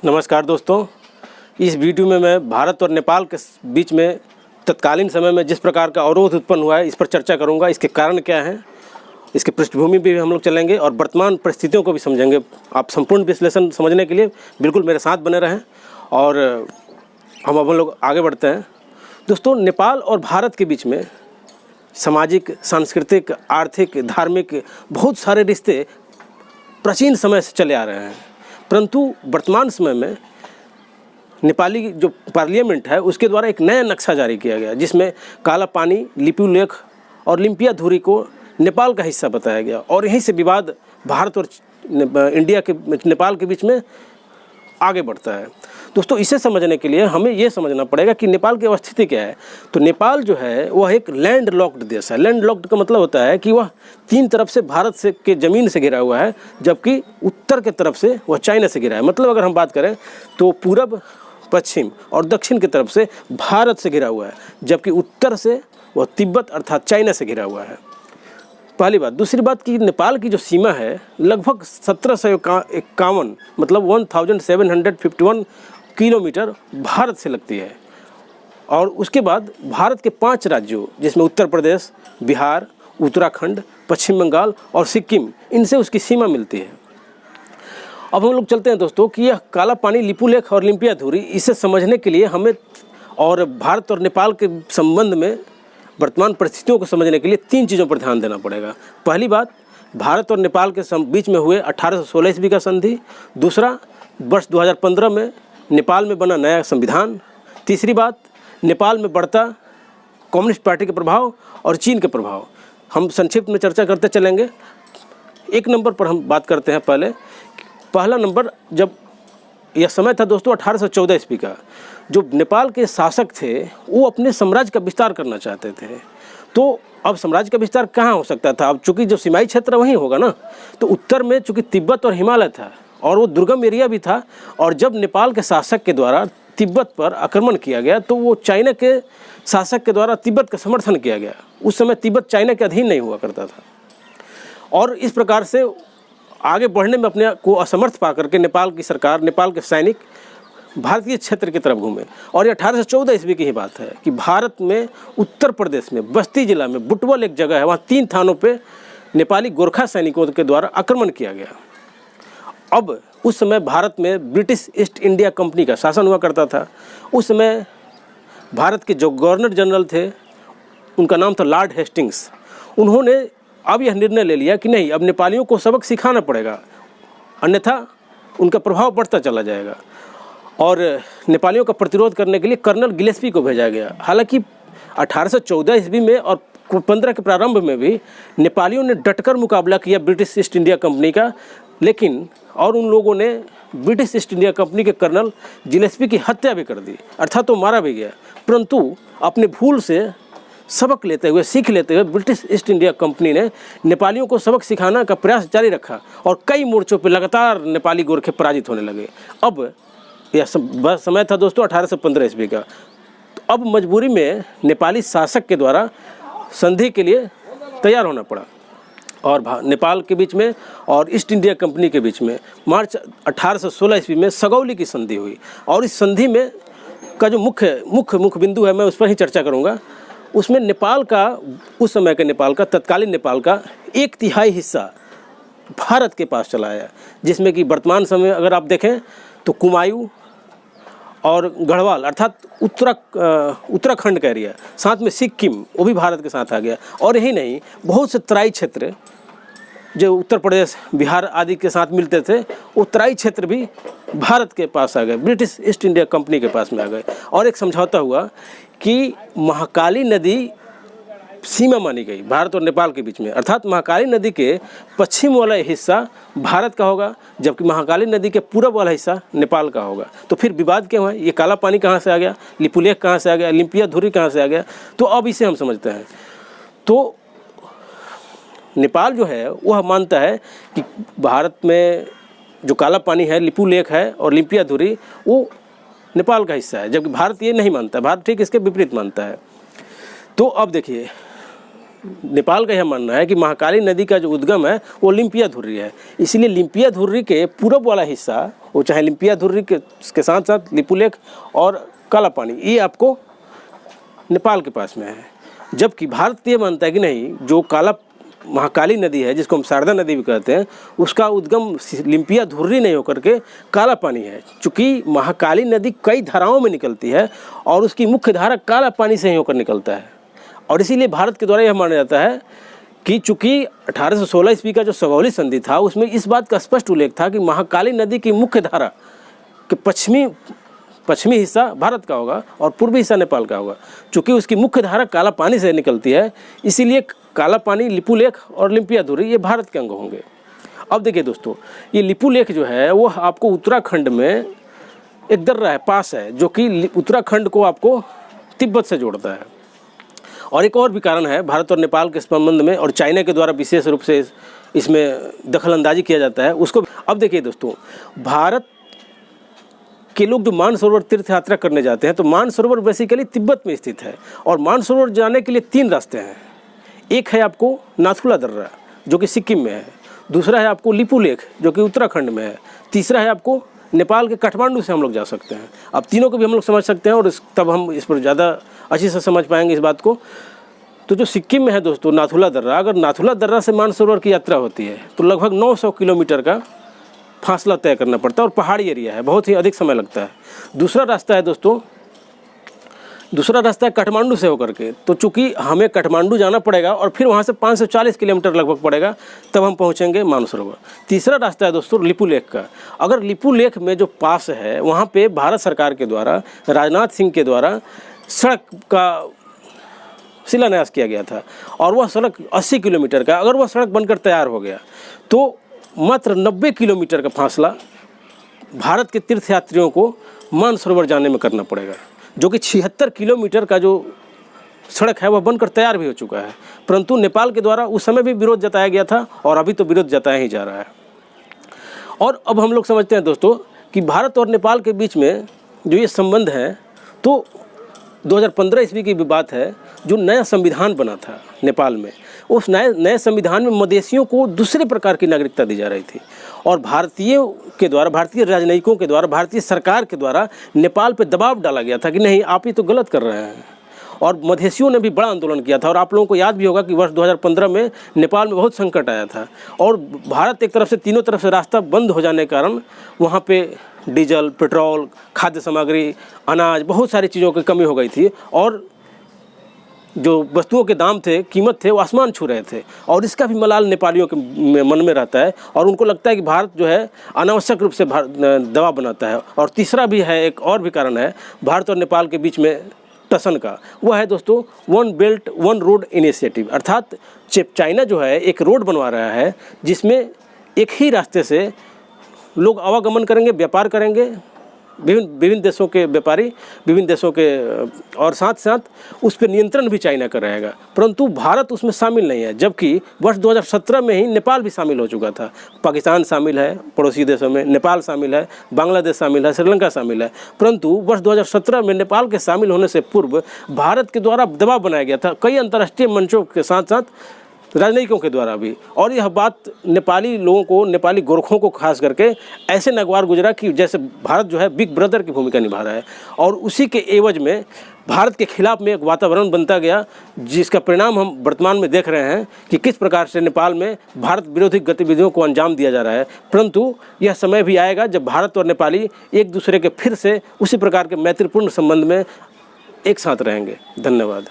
नमस्कार दोस्तों, इस वीडियो में मैं भारत और नेपाल के बीच में तत्कालीन समय में जिस प्रकार का अवरोध उत्पन्न हुआ है इस पर चर्चा करूंगा। इसके कारण क्या हैं, इसकी पृष्ठभूमि भी हम लोग चलेंगे और वर्तमान परिस्थितियों को भी समझेंगे। आप संपूर्ण विश्लेषण समझने के लिए बिल्कुल मेरे साथ बने रहें और हम लोग आगे बढ़ते हैं। दोस्तों, नेपाल और भारत के बीच में सामाजिक, सांस्कृतिक, आर्थिक, धार्मिक बहुत सारे रिश्ते प्राचीन समय से चले आ रहे हैं, परंतु वर्तमान समय में नेपाली जो पार्लियामेंट है उसके द्वारा एक नया नक्शा जारी किया गया, जिसमें काला पानी, लिपुलेख और लिम्पिया धुरी को नेपाल का हिस्सा बताया गया और यहीं से विवाद भारत और नेपाल के बीच में आगे बढ़ता है। दोस्तों, इसे समझने के लिए हमें ये समझना पड़ेगा कि नेपाल की अवस्थिति क्या है। तो नेपाल जो है वह एक लैंड लॉक्ड देश है। लैंड लॉक्ड का मतलब होता है कि वह तीन तरफ से भारत से के ज़मीन से घिरा हुआ है, जबकि उत्तर के तरफ से वह चाइना से घिरा है। मतलब अगर हम बात करें तो पूरब, पश्चिम और दक्षिण की तरफ से भारत से घिरा हुआ है, जबकि उत्तर से वह तिब्बत अर्थात चाइना से घिरा हुआ है। पहली बात। दूसरी बात कि नेपाल की जो सीमा है लगभग 1751 मतलब 1751 किलोमीटर भारत से लगती है। और उसके बाद भारत के 5 राज्यों जिसमें उत्तर प्रदेश, बिहार, उत्तराखंड, पश्चिम बंगाल और सिक्किम, इनसे उसकी सीमा मिलती है। अब हम लोग चलते हैं दोस्तों कि यह काला पानी, लिपुलेख और लिम्पिया धुरी, इसे समझने के लिए हमें और भारत और नेपाल के संबंध में वर्तमान परिस्थितियों को समझने के लिए 3 चीज़ों पर ध्यान देना पड़ेगा। पहली बात, भारत और नेपाल के बीच में हुए 1816 ईस्वी का संधि। दूसरा, वर्ष 2015 में नेपाल में बना नया संविधान। तीसरी बात, नेपाल में बढ़ता कम्युनिस्ट पार्टी के प्रभाव और चीन के प्रभाव। हम संक्षिप्त में चर्चा करते चलेंगे। एक नंबर पर हम बात करते हैं। पहला नंबर, जब यह समय था दोस्तों 1814 ईस्वी का, जो नेपाल के शासक थे वो अपने साम्राज्य का विस्तार करना चाहते थे। तो अब साम्राज्य का विस्तार कहाँ हो सकता था? अब चूँकि जो सीमाई क्षेत्र वहीं होगा ना, तो उत्तर में चूँकि तिब्बत और हिमालय था और वो दुर्गम एरिया भी था, और जब नेपाल के शासक के द्वारा तिब्बत पर आक्रमण किया गया तो वो चाइना के शासक के द्वारा तिब्बत का समर्थन किया गया। उस समय तिब्बत चाइना के अधीन नहीं हुआ करता था और इस प्रकार से आगे बढ़ने में अपने को असमर्थ पा करके नेपाल की सरकार, नेपाल के सैनिक भारतीय क्षेत्र की तरफ घूमे। और ये 1814 ईस्वी की ही बात है कि भारत में उत्तर प्रदेश में बस्ती जिला में बुटवल एक जगह है, वहाँ 3 थानों पे नेपाली गोरखा सैनिकों के द्वारा आक्रमण किया गया। अब उस समय भारत में ब्रिटिश ईस्ट इंडिया कंपनी का शासन हुआ करता था। उस समय भारत के जो गवर्नर जनरल थे उनका नाम था लॉर्ड हेस्टिंग्स। उन्होंने अब यह निर्णय ले लिया कि नहीं, अब नेपालियों को सबक सिखाना पड़ेगा, अन्यथा उनका प्रभाव बढ़ता चला जाएगा। और नेपालियों का प्रतिरोध करने के लिए कर्नल गिलेस्पी को भेजा गया। हालांकि 1814 ईस्वी में और 15 के प्रारंभ में भी नेपालियों ने डटकर मुकाबला किया ब्रिटिश ईस्ट इंडिया कंपनी का, लेकिन और उन लोगों ने ब्रिटिश ईस्ट इंडिया कंपनी के कर्नल गिलेस्पी की हत्या भी कर दी, अर्थात तो मारा भी गया। परंतु अपने भूल से सबक लेते हुए, सीख लेते हुए ब्रिटिश ईस्ट इंडिया कंपनी ने नेपालियों को सबक सिखाना का प्रयास जारी रखा और कई मोर्चों पर लगातार नेपाली गोरखे पराजित होने लगे। अब यह समय था दोस्तों 1815 ईस्वी का। तो अब मजबूरी में नेपाली शासक के द्वारा संधि के लिए तैयार होना पड़ा और नेपाल के बीच में और ईस्ट इंडिया कंपनी के बीच में मार्च 1816 ईस्वी में सगौली की संधि हुई। और इस संधि में का जो मुख्य बिंदु है, मैं उस पर ही चर्चा करूँगा। उसमें नेपाल का, उस समय के नेपाल का, तत्कालीन नेपाल का 1/3 हिस्सा भारत के पास चला आया, जिसमें कि वर्तमान समय अगर आप देखें तो कुमायूं और गढ़वाल अर्थात उत्तराखंड का एरिया, साथ में सिक्किम, वो भी भारत के साथ आ गया। और यही नहीं, बहुत से तराई क्षेत्र जो उत्तर प्रदेश, बिहार आदि के साथ मिलते थे, वो तराई क्षेत्र भी भारत के पास आ गए, ब्रिटिश ईस्ट इंडिया कंपनी के पास में आ गए। और एक समझौता हुआ कि महाकाली नदी सीमा मानी गई भारत और नेपाल के बीच में, अर्थात महाकाली नदी के पश्चिम वाला हिस्सा भारत का होगा, जबकि महाकाली नदी के पूरब वाला हिस्सा नेपाल का होगा। तो फिर विवाद क्यों है? ये काला पानी कहाँ से आ गया, लिपुलेख कहाँ से आ गया, लिम्पिया धुरी कहाँ से आ गया? तो अब इसे हम समझते हैं। तो नेपाल जो है वह मानता है कि भारत में जो काला पानी है, लिपुलेख है और लिम्पिया धुरी, वो नेपाल का हिस्सा है, जबकि भारत ये नहीं मानता। भारत ठीक इसके विपरीत मानता है। तो अब देखिए, नेपाल का यह मानना है कि महाकाली नदी का जो उद्गम है वो लिम्पिया धुर्री है। इसलिए लिम्पिया धुर्री के पूरब वाला हिस्सा, वो चाहे लिम्पिया धुर्री के साथ साथ लिपुलेख और काला पानी, ये आपको नेपाल के पास में है। जबकि भारत ये मानता है कि नहीं, जो महाकाली नदी है जिसको हम शारदा नदी भी कहते हैं, उसका उद्गम लिम्पिया धुर्री नहीं होकर के काला पानी है। चूँकि महाकाली नदी कई धाराओं में निकलती है और उसकी मुख्य धारा काला पानी से ही होकर निकलता है, और इसीलिए भारत के द्वारा यह माना जाता है कि चूँकि 1816 ईस्वी का जो सगौली संधि था उसमें इस बात का स्पष्ट उल्लेख था कि महाकाली नदी की मुख्य धारा के पश्चिमी हिस्सा भारत का होगा और पूर्वी हिस्सा नेपाल का होगा। चूँकि उसकी मुख्य धारा काला पानी से निकलती है, इसीलिए काला पानी, लिपुलेख और लिम्पिया धुर्री ये भारत के अंग होंगे। अब देखिए दोस्तों, ये लिपुलेख जो है वो आपको उत्तराखंड में एक दर्रा है, पास है, जो कि उत्तराखंड को आपको तिब्बत से जोड़ता है। और एक और भी कारण है भारत और नेपाल के संबंध में, और चाइना के द्वारा विशेष रूप से इसमें दखलंदाजी किया जाता है उसको। अब देखिए दोस्तों, भारत के लोग जो मानसरोवर तीर्थ यात्रा करने जाते हैं, तो मानसरोवर बेसिकली तिब्बत में स्थित है, और मानसरोवर जाने के लिए 3 रास्ते हैं। एक है आपको नाथुला दर्रा जो कि सिक्किम में है, दूसरा है आपको लिपुलेख जो कि उत्तराखंड में है, तीसरा है आपको नेपाल के काठमांडू से हम लोग जा सकते हैं। अब तीनों को भी हम लोग समझ सकते हैं और तब हम इस पर ज़्यादा अच्छी से समझ पाएंगे इस बात को। तो जो सिक्किम में है दोस्तों नाथुला दर्रा, अगर नाथुला दर्रा से मानसरोवर की यात्रा होती है तो लगभग 900 किलोमीटर का फासला तय करना पड़ता है, और पहाड़ी एरिया है, बहुत ही अधिक समय लगता है। दूसरा रास्ता है दोस्तों, दूसरा रास्ता है काठमांडू से होकर के। तो चूँकि हमें काठमांडू जाना पड़ेगा और फिर वहाँ से 540 किलोमीटर लगभग पड़ेगा, तब हम पहुँचेंगे मानसरोवर। तीसरा रास्ता है दोस्तों लिपुलेख का। अगर लिपुलेख में जो पास है वहाँ पे भारत सरकार के द्वारा, राजनाथ सिंह के द्वारा सड़क का शिलान्यास किया गया था, और वह सड़क 80 किलोमीटर का, अगर वह सड़क बनकर तैयार हो गया तो मात्र 90 किलोमीटर का फासला भारत के तीर्थयात्रियों को मानसरोवर जाने में करना पड़ेगा, जो कि 76 किलोमीटर का जो सड़क है वह बनकर तैयार भी हो चुका है। परंतु नेपाल के द्वारा उस समय भी विरोध जताया गया था और अभी तो विरोध जताया ही जा रहा है। और अब हम लोग समझते हैं दोस्तों कि भारत और नेपाल के बीच में जो ये संबंध है, तो 2015 ईस्वी की भी बात है, जो नया संविधान बना था नेपाल में, उस नए संविधान में मदेशियों को दूसरे प्रकार की नागरिकता दी जा रही थी, और भारतीयों के द्वारा, भारतीय राजनयिकों के द्वारा, भारतीय सरकार के द्वारा नेपाल पे दबाव डाला गया था कि नहीं, आप ही तो गलत कर रहे हैं। और मधेशियों ने भी बड़ा आंदोलन किया था, और आप लोगों को याद भी होगा कि वर्ष 2015 में नेपाल में बहुत संकट आया था, और भारत एक तरफ से, तीनों तरफ से रास्ता बंद हो जाने के कारण वहाँ पे डीजल, पेट्रोल, खाद्य सामग्री, अनाज, बहुत सारी चीज़ों की कमी हो गई थी, और जो वस्तुओं के दाम थे, कीमत थे, वो आसमान छू रहे थे। और इसका भी मलाल नेपालियों के मन में रहता है, और उनको लगता है कि भारत जो है अनावश्यक रूप से दबाव बनाता है। और तीसरा भी है, एक और भी कारण है भारत और नेपाल के बीच में टसन का, वह है दोस्तों one belt one road initiative. अर्थात चाइना जो है एक रोड बनवा रहा है जिसमें एक ही रास्ते से लोग आवागमन करेंगे, व्यापार करेंगे, विभिन्न देशों के व्यापारी, विभिन्न देशों के, और साथ साथ उस पर नियंत्रण भी चाइना का रहेगा। परंतु भारत उसमें शामिल नहीं है, जबकि वर्ष 2017 में ही नेपाल भी शामिल हो चुका था। पाकिस्तान शामिल है पड़ोसी देशों में, नेपाल शामिल है, बांग्लादेश शामिल है, श्रीलंका शामिल है। परंतु वर्ष 2017 में नेपाल के शामिल होने से पूर्व भारत के द्वारा दबाव बनाया गया था कई अंतर्राष्ट्रीय मंचों के साथ साथ राजनयिकों के द्वारा भी। और यह बात नेपाली लोगों को, नेपाली गोरखों को खास करके ऐसे नगवार गुजरा कि जैसे भारत जो है बिग ब्रदर की भूमिका निभा रहा है, और उसी के एवज में भारत के खिलाफ में एक वातावरण बनता गया, जिसका परिणाम हम वर्तमान में देख रहे हैं कि किस प्रकार से नेपाल में भारत विरोधी गतिविधियों को अंजाम दिया जा रहा है। परंतु यह समय भी आएगा जब भारत और नेपाली एक दूसरे के फिर से उसी प्रकार के मैत्रीपूर्ण संबंध में एक साथ रहेंगे। धन्यवाद।